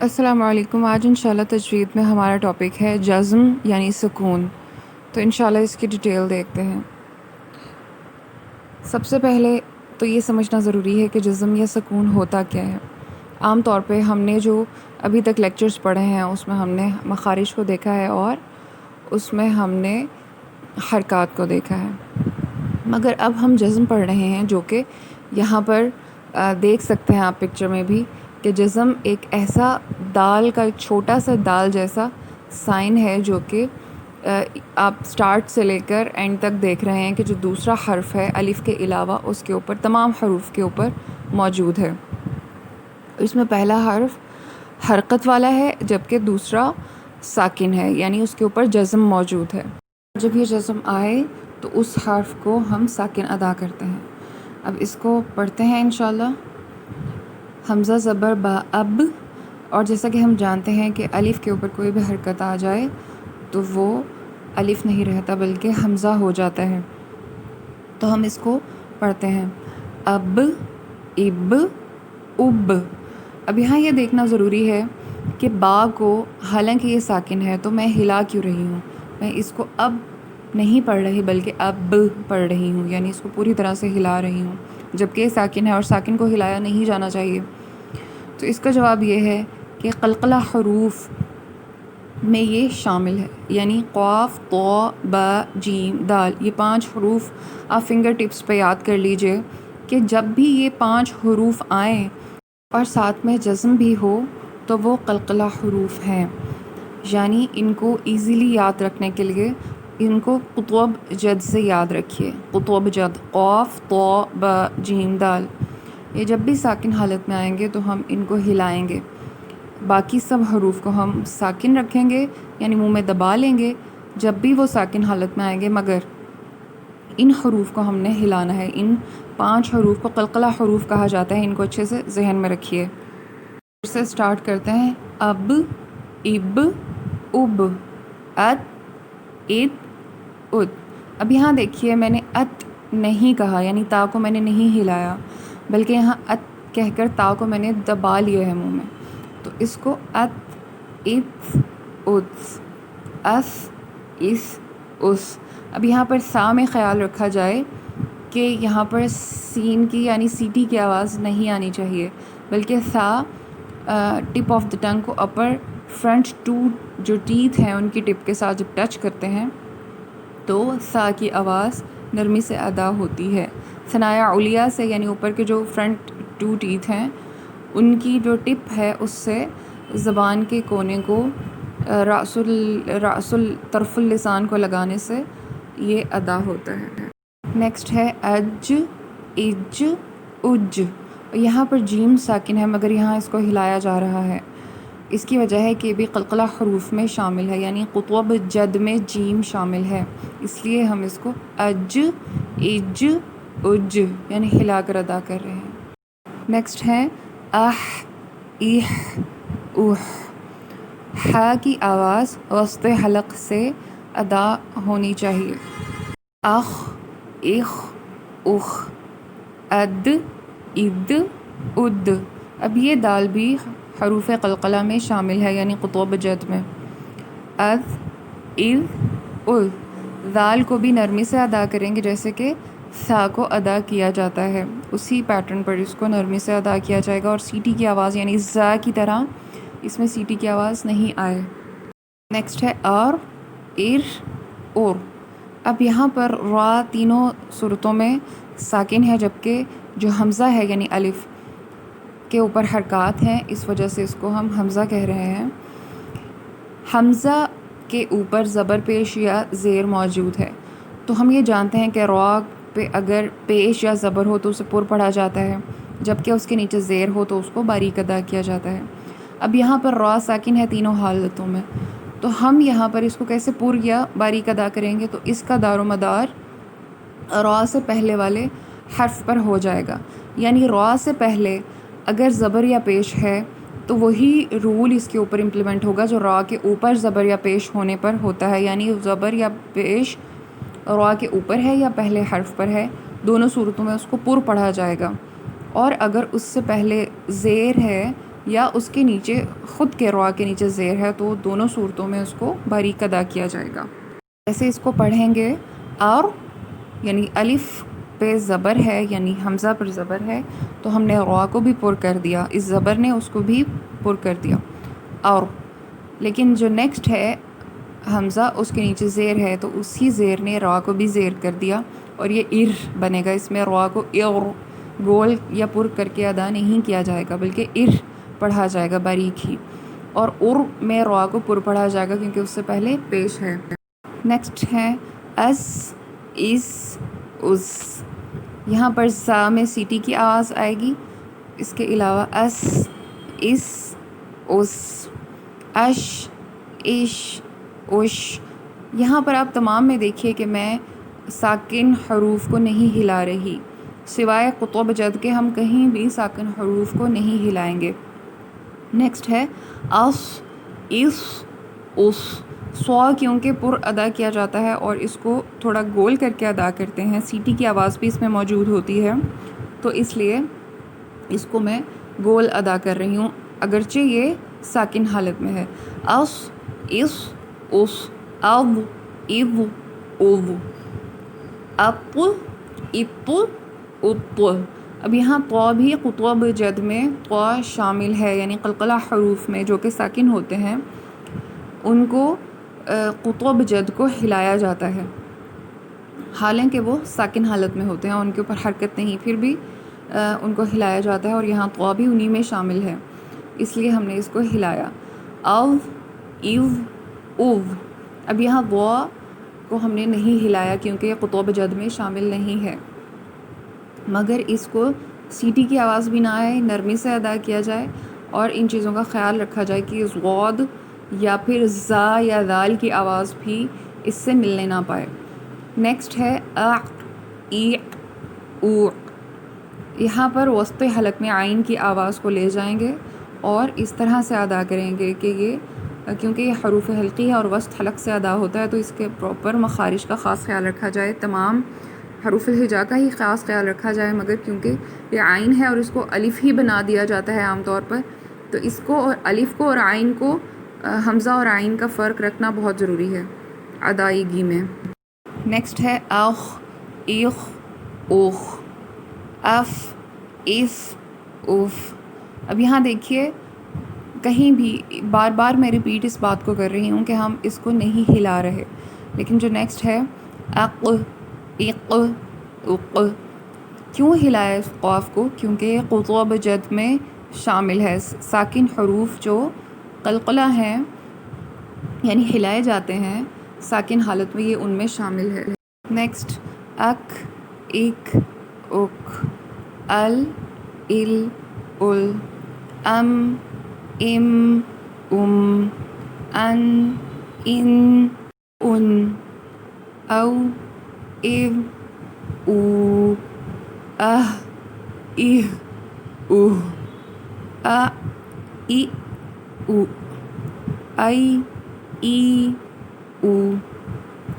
السلام علیکم۔ آج انشاءاللہ تجوید میں ہمارا ٹاپک ہے جزم یعنی سکون۔ تو انشاءاللہ اس کی ڈیٹیل دیکھتے ہیں۔ سب سے پہلے تو یہ سمجھنا ضروری ہے کہ جزم یا سکون ہوتا کیا ہے۔ عام طور پہ ہم نے جو ابھی تک لیکچرز پڑھے ہیں اس میں ہم نے مخارج کو دیکھا ہے اور اس میں ہم نے حرکات کو دیکھا ہے، مگر اب ہم جزم پڑھ رہے ہیں جو کہ یہاں پر دیکھ سکتے ہیں آپ پکچر میں بھی کہ جزم ایک ایسا دال کا ایک چھوٹا سا دال جیسا سائن ہے جو کہ آپ سٹارٹ سے لے کر اینڈ تک دیکھ رہے ہیں کہ جو دوسرا حرف ہے الف کے علاوہ اس کے اوپر تمام حروف کے اوپر موجود ہے۔ اس میں پہلا حرف حرکت والا ہے جبکہ دوسرا ساکن ہے، یعنی اس کے اوپر جزم موجود ہے۔ جب یہ جزم آئے تو اس حرف کو ہم ساکن ادا کرتے ہیں۔ اب اس کو پڑھتے ہیں انشاءاللہ۔ حمزہ زبر با اب، اور جیسا کہ ہم جانتے ہیں کہ الف کے اوپر کوئی بھی حرکت آ جائے تو وہ الف نہیں رہتا بلکہ حمزہ ہو جاتا ہے۔ تو ہم اس کو پڑھتے ہیں اب، اب، اب۔ اب یہاں یہ دیکھنا ضروری ہے کہ با کو، حالانکہ یہ ساکن ہے تو میں ہلا کیوں رہی ہوں، میں اس کو اب نہیں پڑھ رہی بلکہ اب پڑھ رہی ہوں، یعنی اس کو پوری طرح سے ہلا رہی ہوں، جبکہ یہ ساکن ہے اور ساکن کو ہلایا نہیں جانا چاہیے۔ تو اس کا جواب یہ ہے کہ قلقلہ حروف میں یہ شامل ہے، یعنی قاف، طا، با، جیم، دال، یہ 5 حروف آپ فنگر ٹپس پہ یاد کر لیجئے کہ جب بھی یہ 5 حروف آئیں اور ساتھ میں جزم بھی ہو تو وہ قلقلہ حروف ہیں، یعنی ان کو ایزیلی یاد رکھنے کے لیے ان کو قطب جد سے یاد رکھیے۔ قطب جد، قاف، طا، با، جیم، دال، یہ جب بھی ساکن حالت میں آئیں گے تو ہم ان کو ہلائیں گے، باقی سب حروف کو ہم ساکن رکھیں گے، یعنی منہ میں دبا لیں گے جب بھی وہ ساکن حالت میں آئیں گے، مگر ان حروف کو ہم نے ہلانا ہے۔ ان 5 حروف کو قلقلہ حروف کہا جاتا ہے، ان کو اچھے سے ذہن میں رکھیے۔ پھر سے سٹارٹ کرتے ہیں اب، اب، اب، ات، ات، ات۔ اب یہاں دیکھیے میں نے ات نہیں کہا، یعنی تا کو میں نے نہیں ہلایا، بلکہ یہاں ات کہہ کر تا کو میں نے دبا لیا ہے منہ میں، تو اس کو ات، ات، اتس، اس، اس، اس۔ اب یہاں پر سا میں خیال رکھا جائے کہ یہاں پر سین کی یعنی سیٹی کی آواز نہیں آنی چاہیے، بلکہ سا ٹپ آف دا ٹنگ کو اپر فرنٹ 2 جو ٹیتھ ہیں ان کی ٹپ کے ساتھ جب ٹچ کرتے ہیں تو سا کی آواز نرمی سے ادا ہوتی ہے۔ ثنایا علیہ سے، یعنی اوپر کے جو فرنٹ 2 ٹیتھ ہیں ان کی جو ٹپ ہے اس سے زبان کے کونے کو رأس طرف اللسان کو لگانے سے یہ ادا ہوتا ہے۔ نیکسٹ ہے اج، اج، اج۔ یہاں پر جیم ساکن ہے مگر یہاں اس کو ہلایا جا رہا ہے، اس کی وجہ ہے کہ یہ بھی قلقلہ حروف میں شامل ہے، یعنی قطب جد میں جیم شامل ہے، اس لیے ہم اس کو اج، اج، اج یعنی ہلا کر ادا کر رہے ہیں۔ نیکسٹ ہے اح، اح، اح۔ ہا کی آواز وسط حلق سے ادا ہونی چاہیے۔ اخ، اخ، اخ، اد، اد، اد۔ اب یہ دال بھی حروف قلقلہ میں شامل ہے، یعنی قطب جد میں۔ اذ، اذ، اذ۔ دال کو بھی نرمی سے ادا کریں گے جیسے کہ سا کو ادا کیا جاتا ہے، اسی پیٹرن پر اس کو نرمی سے ادا کیا جائے گا، اور سیٹی کی آواز یعنی زا کی طرح اس میں سیٹی کی آواز نہیں آئے۔ نیکسٹ ہے اور، ار، اور۔ اب یہاں پر را تینوں صورتوں میں ساکن ہے، جبکہ جو حمزہ ہے یعنی الف کے اوپر حرکات ہیں، اس وجہ سے اس کو ہم حمزہ کہہ رہے ہیں۔ حمزہ کے اوپر زبر پیش یا زیر موجود ہے، تو ہم یہ جانتے ہیں کہ را پہ اگر پیش یا زبر ہو تو اسے پر پڑھا جاتا ہے، جبکہ اس کے نیچے زیر ہو تو اس کو باریک ادا کیا جاتا ہے۔ اب یہاں پر را ساکن ہے تینوں حالتوں میں، تو ہم یہاں پر اس کو کیسے پر یا باریک ادا کریں گے؟ تو اس کا دار و مدار را سے پہلے والے حرف پر ہو جائے گا، یعنی را سے پہلے اگر زبر یا پیش ہے تو وہی رول اس کے اوپر امپلیمنٹ ہوگا جو را کے اوپر زبر یا پیش ہونے پر ہوتا ہے، یعنی زبر یا پیش را کے اوپر ہے یا پہلے حرف پر ہے، دونوں صورتوں میں اس کو پر پڑھا جائے گا، اور اگر اس سے پہلے زیر ہے یا اس کے نیچے خود کے را کے نیچے زیر ہے، تو دونوں صورتوں میں اس کو باریک ادا کیا جائے گا. جیسے اس کو پڑھیں گے اور یعنی الف پہ زبر ہے، یعنی حمزہ پر زبر ہے، تو ہم نے را کو بھی پر کر دیا، اس زبر نے اس کو بھی پر کر دیا. اور لیکن جو نیکسٹ ہے حمزہ، اس کے نیچے زیر ہے، تو اسی زیر نے را کو بھی زیر کر دیا اور یہ ار بنے گا. اس میں را کو ار گول یا پر کر کے ادا نہیں کیا جائے گا، بلکہ ار پڑھا جائے گا باریک ہی. اور میں را کو پر پڑھا جائے گا کیونکہ اس سے پہلے پیش ہے. نیکسٹ ہے اس، اس، اس. یہاں پر سا میں سی ٹی کی آواز آئے گی. اس کے علاوہ اس، اس، اس، اش، اش، اش. یہاں پر آپ تمام میں دیکھیے کہ میں ساکن حروف کو نہیں ہلا رہی، سوائے قطب جد کے ہم کہیں بھی ساکن حروف کو نہیں ہلائیں گے. نیکسٹ ہے اس، اس، اس. سوا کیونکہ پر ادا کیا جاتا ہے اور اس کو تھوڑا گول کر کے ادا کرتے ہیں، سی ٹی کی آواز بھی اس میں موجود ہوتی ہے، تو اس لیے اس کو میں گول ادا کر رہی ہوں اگرچہ یہ ساکن حالت میں ہے. اس، اس، اس، اب، اب، اب، اپ، اپ، اپ. اب یہاں طا بھی قطب جد میں طا شامل ہے، یعنی قلقلہ حروف میں جو کہ ساکن ہوتے ہیں ان کو قطب جد کو ہلایا جاتا ہے، حالانکہ وہ ساکن حالت میں ہوتے ہیں، ان کے اوپر حرکت نہیں، پھر بھی ان کو ہلایا جاتا ہے، اور یہاں طا بھی انہی میں شامل ہے، اس لیے ہم نے اس کو ہلایا. او، ایو، اوو. اب یہاں وا کو ہم نے نہیں ہلایا کیونکہ یہ قطب جد میں شامل نہیں ہے، مگر اس کو سی ٹی کی آواز بھی نہ آئے، نرمی سے ادا کیا جائے اور ان چیزوں کا خیال رکھا جائے کہ غود یا پھر زا یا دال کی آواز بھی اس سے ملنے نہ پائے. نیکسٹ ہے اق، ایق، اوق. یہاں پر وسط حلق میں عین کی آواز کو لے جائیں گے اور اس طرح سے ادا کریں گے کہ یہ کیونکہ یہ حروف حلقی ہے اور وسط حلق سے ادا ہوتا ہے، تو اس کے پراپر مخارج کا خاص خیال رکھا جائے، تمام حروف الہجا کا ہی خاص خیال رکھا جائے، مگر کیونکہ یہ عین ہے اور اس کو الف ہی بنا دیا جاتا ہے عام طور پر، تو اس کو اور الف کو اور عین کو حمزہ اور عین کا فرق رکھنا بہت ضروری ہے ادائیگی میں. نیکسٹ ہے اخ، ایخ، اوخ، اف، اف، اوف. اب یہاں دیکھیے کہیں بھی بار بار میں ریپیٹ اس بات کو کر رہی ہوں کہ ہم اس کو نہیں ہلا رہے، لیکن جو نیکسٹ ہے اق، اق، اق. کیوں ہلایا اس قاف کو؟ کیونکہ یہ قطب جد میں شامل ہے، ساکن حروف جو قلقلہ ہیں یعنی ہلائے جاتے ہیں ساکن حالت میں، یہ ان میں شامل ہے. نیکسٹ اک، اک، اک، ال، ال، ال، ام، ام، ام، ان، ان، ان، او، او، او، اہ، اہ، اوہ، ا، ای، او، ای، ای، او.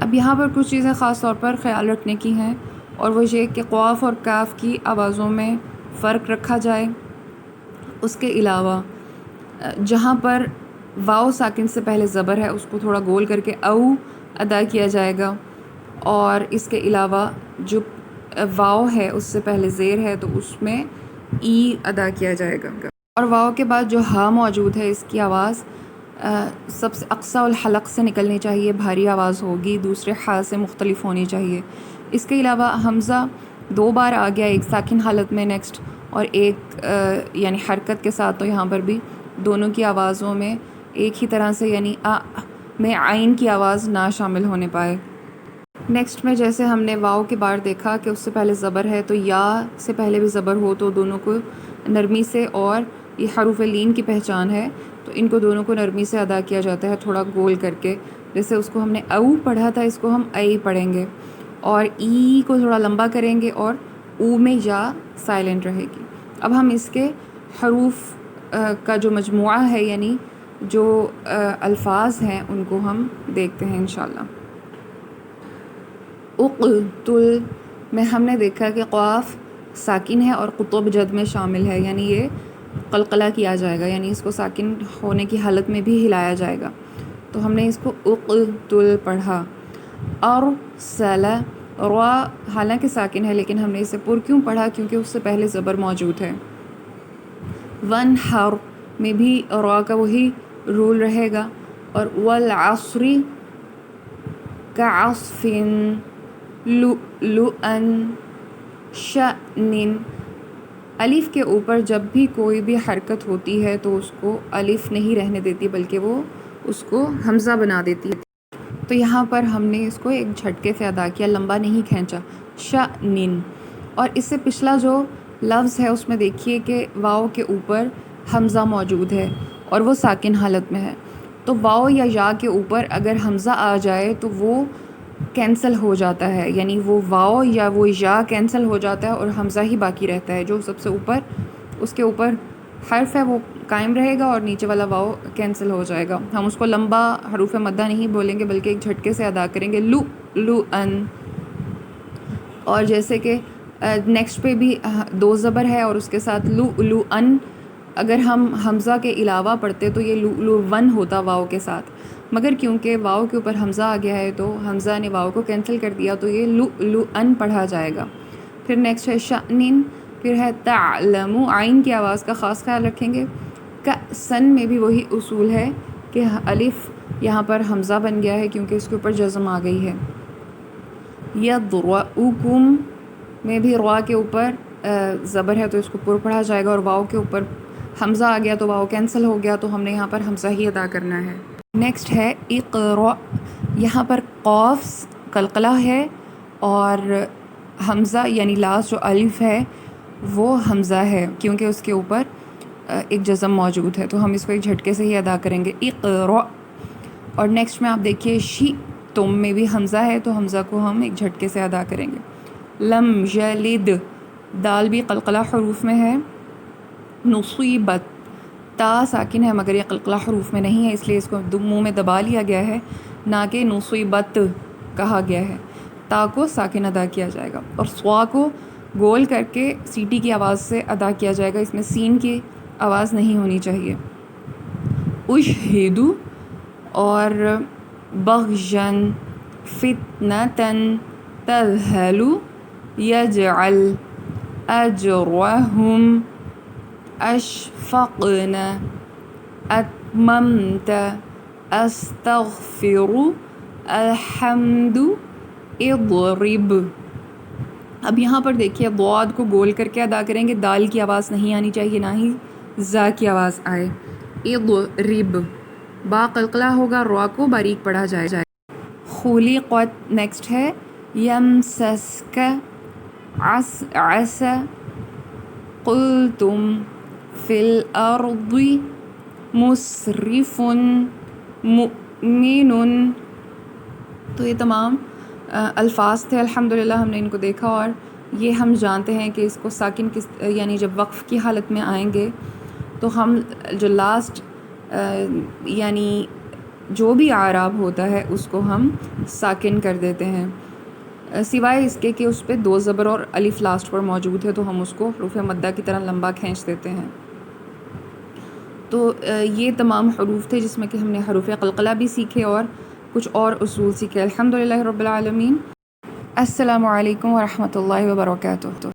اب یہاں پر کچھ چیزیں خاص طور پر خیال رکھنے کی ہیں، اور وہ یہ کہ قاف اور کاف کی آوازوں میں فرق رکھا جائے. اس کے علاوہ جہاں پر واو ساکن سے پہلے زبر ہے اس کو تھوڑا گول کر کے او ادا کیا جائے گا، اور اس کے علاوہ جو واو ہے اس سے پہلے زیر ہے تو اس میں ای ادا کیا جائے گا. اور واو کے بعد جو ہا موجود ہے اس کی آواز سب سے اقصی الحلق سے نکلنی چاہیے، بھاری آواز ہوگی، دوسرے ہا سے مختلف ہونی چاہیے. اس کے علاوہ حمزہ 2 بار آ گیا، ایک ساکن حالت میں نیکسٹ اور ایک یعنی حرکت کے ساتھ، تو یہاں پر بھی دونوں کی آوازوں میں ایک ہی طرح سے یعنی میں عین کی آواز نہ شامل ہونے پائے. نیکسٹ میں جیسے ہم نے واو کے بار دیکھا کہ اس سے پہلے زبر ہے، تو یا سے پہلے بھی زبر ہو تو دونوں کو نرمی سے، اور یہ حروف لین کی پہچان ہے تو ان کو دونوں کو نرمی سے ادا کیا جاتا ہے تھوڑا گول کر کے. جیسے اس کو ہم نے او پڑھا تھا، اس کو ہم اے پڑھیں گے، اور ای کو تھوڑا لمبا کریں گے اور او میں یا سائلنٹ رہے گی. اب ہم اس کے حروف کا جو مجموعہ ہے یعنی جو الفاظ ہیں ان کو ہم دیکھتے ہیں انشاءاللہ. اقتل میں ہم نے دیکھا کہ قاف ساکن ہے اور قطب جد میں شامل ہے، یعنی یہ قلقلہ کیا جائے گا، یعنی اس کو ساکن ہونے کی حالت میں بھی ہلایا جائے گا. تو ہم نے اس کو اقتل پڑھا. ارسل را حالانکہ ساکن ہے لیکن ہم نے اسے پر کیوں پڑھا؟ کیونکہ اس سے پہلے زبر موجود ہے. ونحر میں بھی را کا وہی رول رہے گا. اور والعصر کعصف لؤلؤا شأن. الف کے اوپر جب بھی کوئی بھی حرکت ہوتی ہے تو اس کو الف نہیں رہنے دیتی بلکہ وہ اس کو حمزہ بنا دیتی ہے. تو یہاں پر ہم نے اس کو ایک جھٹکے سے ادا کیا، لمبا نہیں کھینچا. شأن. اور اس سے پچھلا جو لفظ ہے اس میں دیکھیے کہ واو کے اوپر حمزہ موجود ہے اور وہ ساکن حالت میں ہے. تو واو یا یا کے اوپر اگر حمزہ آ جائے تو وہ کینسل ہو جاتا ہے، یعنی وہ واو یا وہ یا کینسل ہو جاتا ہے اور حمزہ ہی باقی رہتا ہے. جو سب سے اوپر اس کے اوپر حرف ہے وہ قائم رہے گا اور نیچے والا واو کینسل ہو جائے گا. ہم اس کو لمبا حروف مدہ نہیں بولیں گے بلکہ ایک جھٹکے سے ادا کریں گے. لؤلؤن. اور جیسے کہ نیکسٹ پہ بھی دو زبر ہے اور اس کے ساتھ لؤلؤن. اگر ہم حمزہ کے علاوہ پڑھتے تو یہ لؤلؤن ہوتا واو کے ساتھ، مگر کیونکہ واو کے اوپر حمزہ آ گیا ہے تو حمزہ نے واو کو کینسل کر دیا تو یہ لؤلؤن پڑھا جائے گا. پھر نیکسٹ ہے شأن. پھر ہے تعلم. عین کی آواز کا خاص خیال رکھیں گے. کأسن میں بھی وہی اصول ہے کہ الف یہاں پر حمزہ بن گیا ہے کیونکہ اس کے اوپر جزم آ گئی ہے. یضرؤکم میں بھی را کے اوپر زبر ہے تو اس کو پر پڑھا جائے گا اور واو کے اوپر حمزہ آ گیا تو واو کینسل ہو گیا تو ہم نے یہاں پر حمزہ ہی ادا کرنا ہے. نیکسٹ ہے اقرأ. یہاں پر قاف قلقلہ ہے اور حمزہ یعنی لاسٹ جو الف ہے وہ حمزہ ہے کیونکہ اس کے اوپر ایک جزم موجود ہے تو ہم اس کو ایک جھٹکے سے ہی ادا کریں گے. اقرأ. اور نیکسٹ میں آپ دیکھیے شئتم میں بھی حمزہ ہے تو حمزہ کو ہم ایک جھٹکے سے ادا کریں گے. لم یلد. دال بھی قلقلہ حروف میں ہے. نصیبت. تا ساکن ہے مگر یہ قلقلہ حروف میں نہیں ہے اس لیے اس کو منہ میں دبا لیا گیا ہے، نہ کہ نصیبت کہا گیا ہے. تا کو ساکن ادا کیا جائے گا اور سوا کو گول کر کے سیٹی کی آواز سے ادا کیا جائے گا. اس میں سین کی آواز نہیں ہونی چاہیے. اشہدو. اور بغیًا فتنةً تذہل یجعل اجرہم اشفقن اتممت استغفر الحمد اضرب. اب یہاں پر دیکھیے ضاد کو گول کر کے ادا کریں گے، دال کی آواز نہیں آنی چاہیے نہ ہی زا کی آواز آئے. اضرب. با قلقلہ ہوگا، را کو باریک پڑھا جائے. خلقت. نیکسٹ ہے یمسسک عسى قلتم فی الارض مسرف مؤمن. تو یہ تمام الفاظ تھے الحمدللہ ہم نے ان کو دیکھا اور یہ ہم جانتے ہیں کہ اس کو ساکن کس یعنی جب وقف کی حالت میں آئیں گے تو ہم جو لاسٹ یعنی جو بھی اعراب ہوتا ہے اس کو ہم ساکن کر دیتے ہیں، سوائے اس کے کہ اس پہ دو زبر اور الف لاسٹ پر موجود ہے تو ہم اس کو حروف مدہ کی طرح لمبا کھینچ دیتے ہیں. تو یہ تمام حروف تھے جس میں کہ ہم نے حروف قلقلہ بھی سیکھے اور کچھ اور اصول سیکھے. الحمدللہ رب العالمین. السلام علیکم ورحمۃ اللہ وبرکاتہ.